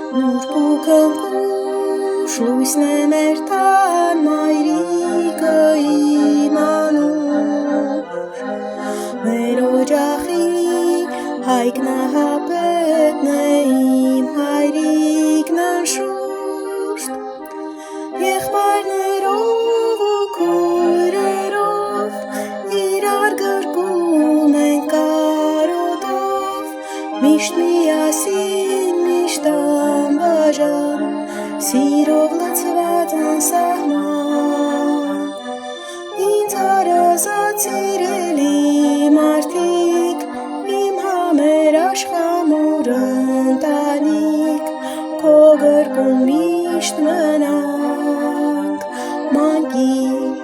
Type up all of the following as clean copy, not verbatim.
Նուրբ ու քնքուշ լույսն է մեր տան մայրիկը իմանուր, մեր օջախի հայկնահապետն է իմ հայրիկն անշուշտ, եղբայրներով ու քույրերով իրար գրկում ենք կարոտով, միշտ միասին, միշտ անբաժան, սիրով լցված անսահման, ինձ հարազատ սիրելի մարդիկ, իմ համեր աշխամուր ընտանիք, քո գրկում միշտ մնանք մանկիկ։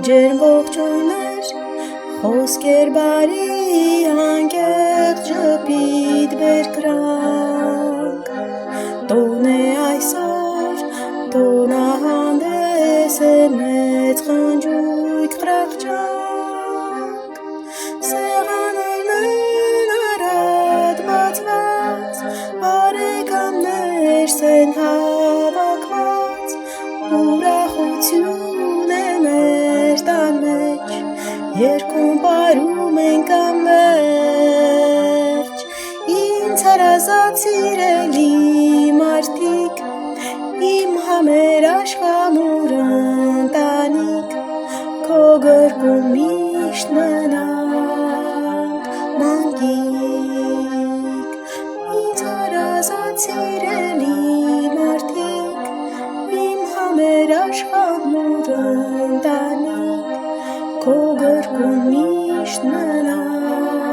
Ջերմ ողջույններ, խոսքեր բարի, անկեղծ ժպիտ բերկրանք, տոն է այսօր, տոնահանդես է մեծ խնջույք խրախճանք, սեղաններն են առատ բացված, բարեկամներս են հավաքված, ուրախություն է մեր տան մեջ, երգում պարում ենք ամերջ, ինձ հարազատ սիրելի մարդիկ, իմ համեր աշխամուր ընտանիք, քո գրկում միշտ մնանք մանկիկ, ինձ հարազատ սիրելի մարդիկ, իմ համեր աշխամուր ընտանիք, քո գրկում միշտ մնանք